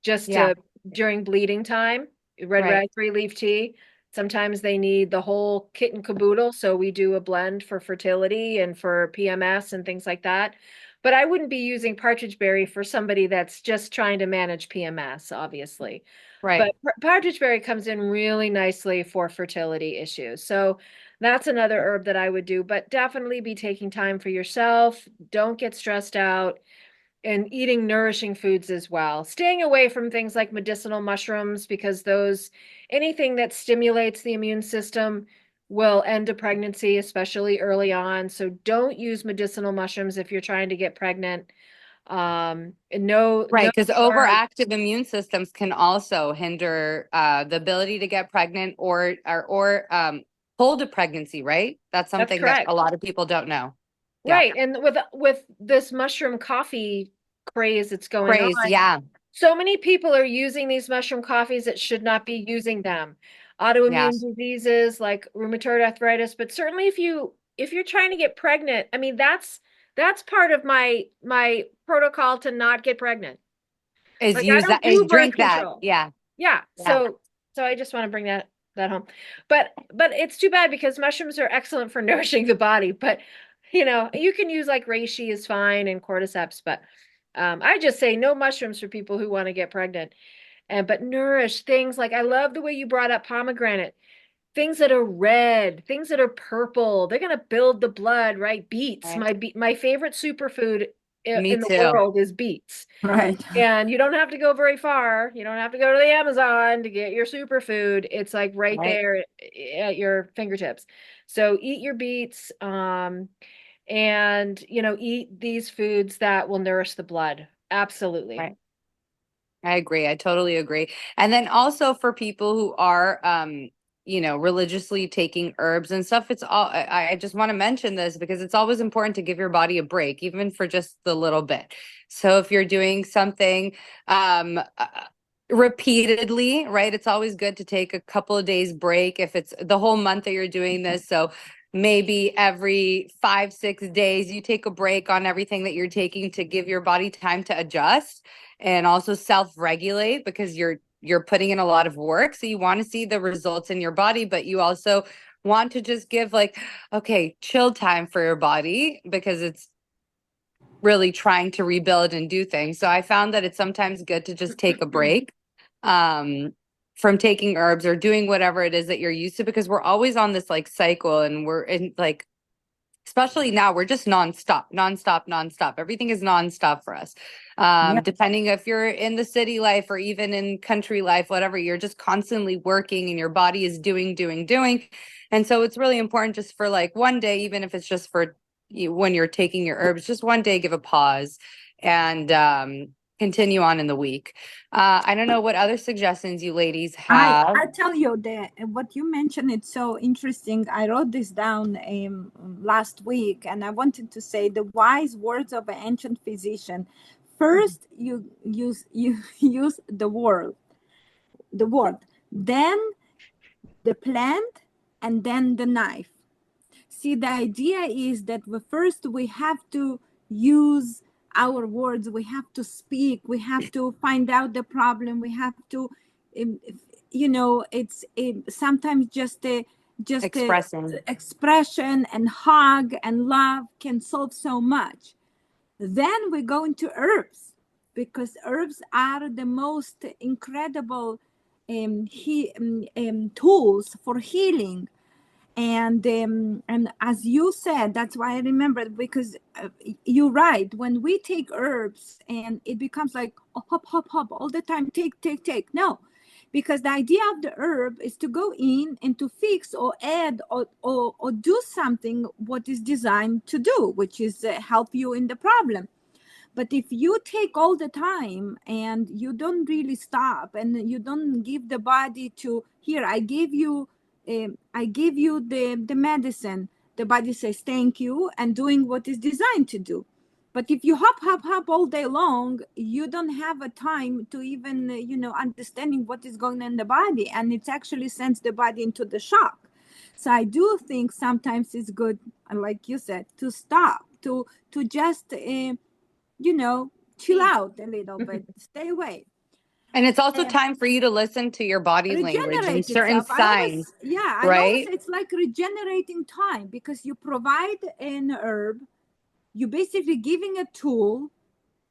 just Yeah. to during bleeding time. Red Right. raspberry leaf tea. Sometimes they need the whole kit and caboodle, so we do a blend for fertility and for PMS and things like that. But I wouldn't be using partridge berry for somebody that's just trying to manage PMS, obviously. Right. But partridge berry comes in really nicely for fertility issues. So that's another herb that I would do, but definitely be taking time for yourself. Don't get stressed out, and eating nourishing foods as well. Staying away from things like medicinal mushrooms because anything that stimulates the immune system will end a pregnancy, especially early on. So don't use medicinal mushrooms if you're trying to get pregnant. No, no Right. Because sharp. overactive immune systems can also hinder the ability to get pregnant or hold a pregnancy, right? That's That's something that a correct. lot of people don't know. Yeah. Right. And with this mushroom coffee craze that's going Craze. on, Yeah. so many people are using these mushroom coffees that should not be using them. Yeah. Autoimmune diseases like rheumatoid arthritis, but certainly if you're trying to get pregnant, I mean that's part of my protocol to not get pregnant. Is Like I use don't that is do birth drink that. control. Yeah. Yeah. Yeah. So I just want to bring that that home. But it's too bad because mushrooms are excellent for nourishing the body. But you know, you can use like reishi is fine and cordyceps, but I just say no mushrooms for people who want to get pregnant. And but nourish things like I love the way you brought up pomegranate. Things that are red, things that are purple, they're gonna build the blood, right? Beets, Right. my favorite superfood Me in the too. world is beets. Right. And you don't have to go very far. You don't have to go to the Amazon to get your superfood. It's like right Right. there at your fingertips. So eat your beets, and you know, eat these foods that will nourish the blood. Absolutely. Right. I agree. I totally agree. And then also for people who are, religiously taking herbs and stuff, it's all, I just want to mention this because it's always important to give your body a break, even for just the little bit. So if you're doing something, repeatedly, right, it's always good to take a couple of days break if it's the whole month that you're doing this. So maybe every 5, 6 days, you take a break on everything that you're taking to give your body time to adjust and also self-regulate because you're putting in a lot of work. So you want to see the results in your body, but you also want to just give like, okay, chill time for your body because it's really trying to rebuild and do things. So I found that it's sometimes good to just take a break from taking herbs or doing whatever it is that you're used to because we're always on this like cycle and we're in like especially now we're just nonstop. Everything is nonstop for us. Yeah. Depending if you're in the city life or even in country life, whatever, you're just constantly working and your body is doing. And so it's really important just for like one day, even if it's just for you, when you're taking your herbs, just one day, give a pause and continue on in the week. I don't know what other suggestions you ladies have. I tell you that what you mentioned, it's so interesting. I wrote this down last week, and I wanted to say the wise words of an ancient physician. First, you use the word, then the plant, and then the knife. See, the idea is that first we have to use our words, we have to speak, we have to find out the problem, we have to, um, it's sometimes just a Expressing. expression and hug and love can solve so much. Then we go into herbs because herbs are the most incredible tools for healing. And as you said, that's why I remember, because you're right. When we take herbs and it becomes like hop all the time, take. No, because the idea of the herb is to go in and to fix or add or do something what is designed to do, which is help you in the problem. But if you take all the time and you don't really stop and you don't give the body to, here, I give you the medicine, the body says thank you and doing what is designed to do. But if you hop all day long, you don't have a time to even understanding what is going on in the body, and it actually sends the body into the shock. So I do think sometimes it's good, like you said, to stop, to just chill out a little bit, stay away, And it's also and time for you to listen to your body language and regenerate certain itself. signs, I always right? say it's like regenerating time, because you provide an herb, you're basically giving a tool,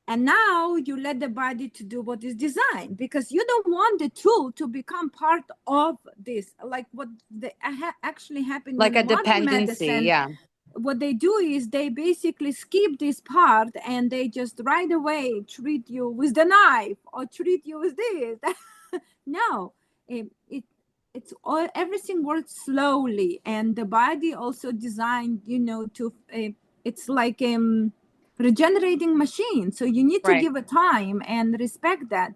and now you let the body to do what is designed, because you don't want the tool to become part of this, like what actually happened Like in a modern dependency. medicine. Yeah. What they do is they basically skip this part and they just right away treat you with the knife or treat you with this. No, it's all, everything works slowly, and the body also designed to it's like regenerating machine, so you need to Right. give it time and respect that,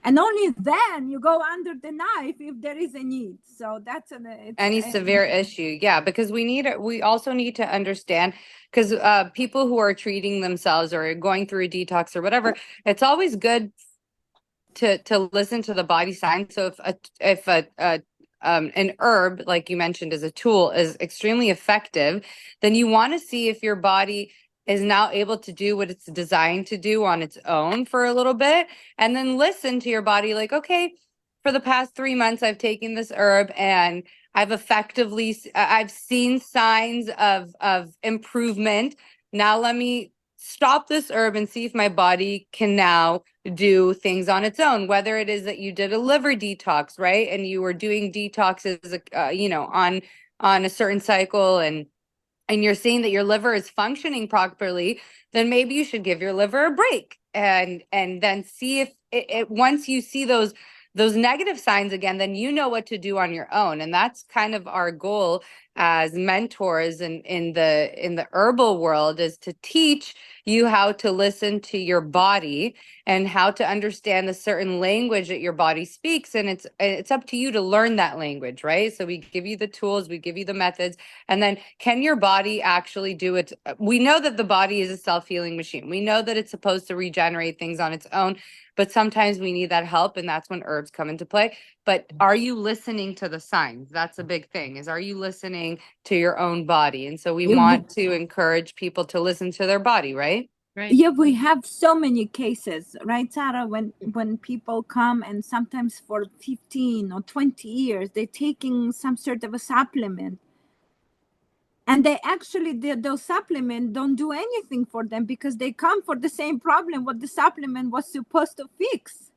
and only then you go under the knife if there is a need. So that's Any severe issue. Yeah. Because we also need to understand, because people who are treating themselves or going through a detox or whatever, it's always good to listen to the body signs. So if an herb, like you mentioned, as a tool is extremely effective, then you want to see if your body is now able to do what it's designed to do on its own for a little bit, and then listen to your body like, okay, for the past 3 months, I've taken this herb and I've seen signs of improvement. Now let me stop this herb and see if my body can now do things on its own, whether it is that you did a liver detox, right? And you were doing detoxes, on a certain cycle, and you're seeing that your liver is functioning properly, then maybe you should give your liver a break and then see if once you see those negative signs again, then you know what to do on your own. And that's kind of our goal as mentors in the herbal world, is to teach you how to listen to your body and how to understand the certain language that your body speaks. And it's up to you to learn that language, right? So we give you the tools, we give you the methods, and then can your body actually do it? We know that the body is a self-healing machine. We know that it's supposed to regenerate things on its own, but sometimes we need that help, and that's when herbs come into play. But are you listening to the signs? That's a big thing, is are you listening to your own body? And so we want to encourage people to listen to their body, right? Right. Yeah, we have so many cases, right, Sarah? When people come and sometimes for 15 or 20 years, they're taking some sort of a supplement. And they actually, those supplements don't do anything for them because they come for the same problem what the supplement was supposed to fix.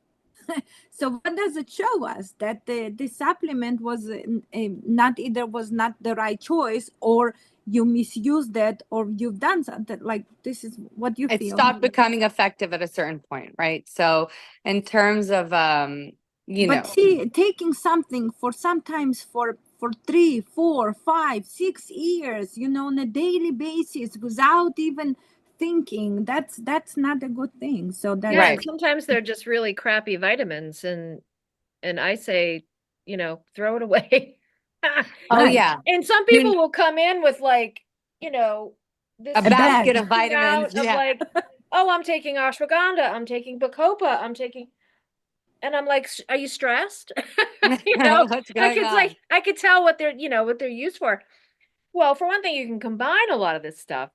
So what does it show us? That the supplement was not the right choice, or you misused it, or you've done something. Like, this is what you It feel. stopped becoming effective at a certain point, right? So in terms of But see, taking something for sometimes for 3, 4, 5, 6 years, on a daily basis without even thinking, that's not a good thing. So that Yeah, Right. and sometimes they're just really crappy vitamins, and I say, throw it away. Oh Right. yeah, And some You- people will come in with like, this a A basket bag. of vitamins. out of Yeah. like, oh, I'm taking ashwagandha, I'm taking bacopa, and I'm like, are you stressed? What's Like, going it's on? like I could tell what they're used for. Well, for one thing, you can combine a lot of this stuff,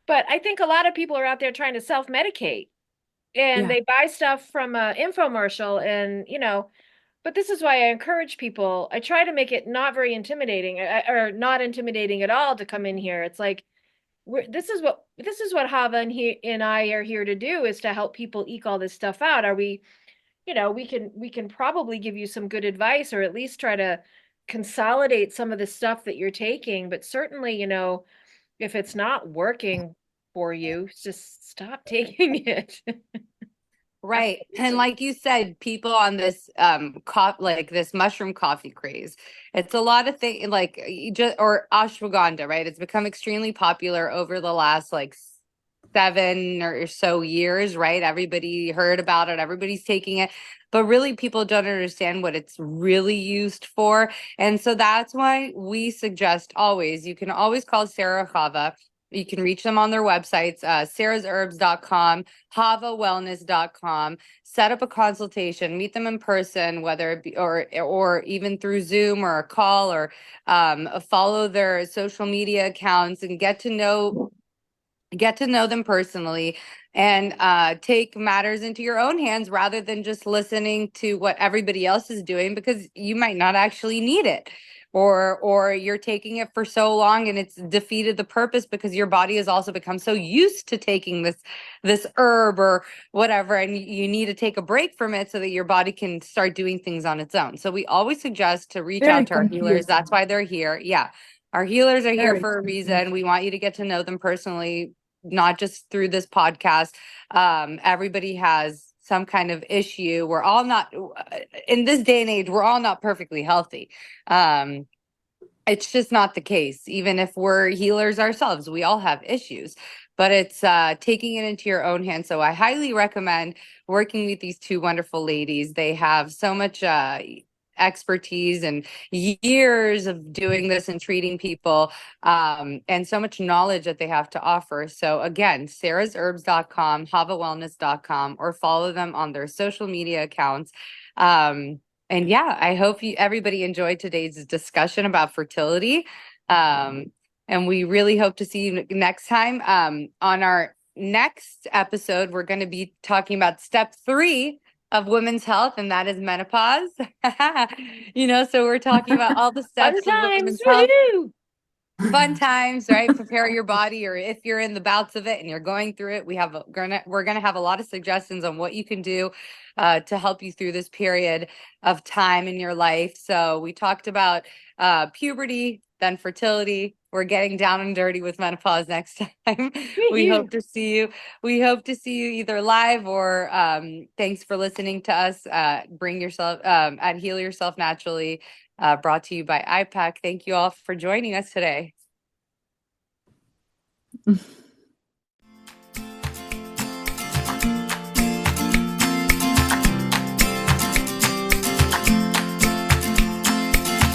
but I think a lot of people are out there trying to self-medicate, and Yeah. they buy stuff from a infomercial, and but this is why I encourage people. I try to make it not very intimidating, or not intimidating at all, to come in here. It's like, this is what Hava and I are here to do, is to help people eke all this stuff out. Are we, we can probably give you some good advice, or at least try to consolidate some of the stuff that you're taking. But certainly, if it's not working for you, just stop taking it. Right. And Absolutely. like you said, people on this like this mushroom coffee craze. It's a lot of things, like you just, or ashwagandha, right? It's become extremely popular over the last like 7 or so years, right? Everybody heard about it, everybody's taking it, but really people don't understand what it's really used for. And so that's why we suggest, always, you can always call Sarah or Hava. You can reach them on their websites, sarahsherbs.com, havawellness.com. Set up a consultation, meet them in person, whether it be or even through Zoom or a call, or follow their social media accounts and get to know them personally, and take matters into your own hands rather than just listening to what everybody else is doing, because you might not actually need it, or you're taking it for so long and it's defeated the purpose because your body has also become so used to taking this herb or whatever, and you need to take a break from it so that your body can start doing things on its own. So we always suggest to reach Very out to our healers. confusing. That's why they're here. Yeah. Our healers are here Very for a confusing. reason. We want you to get to know them personally, not just through this podcast. Everybody has some kind of issue. We're all not, in this day and age, we're all not perfectly healthy. It's just not the case. Even if we're healers ourselves, we all have issues, but it's taking it into your own hands. So I highly recommend working with these two wonderful ladies. They have so much expertise and years of doing this and treating people, and so much knowledge that they have to offer. So again, sarahsherbs.com, havawellness.com, or follow them on their social media accounts. And yeah, I hope everybody enjoyed today's discussion about fertility. And we really hope to see you next time. On our next episode, we're going to be talking about step 3 of women's health, and that is menopause. So we're talking about all the Fun steps of times. women's health. Woohoo! Fun times, right? Prepare your body, or if you're in the bouts of it and you're going through it, we're gonna have a lot of suggestions on what you can do to help you through this period of time in your life. So we talked about puberty, then fertility. We're getting down and dirty with menopause next time. We Woohoo! hope to see you. We hope to see you either live or thanks for listening to us. Bring yourself at Heal Yourself Naturally. Brought to you by IPAC. Thank you all for joining us today.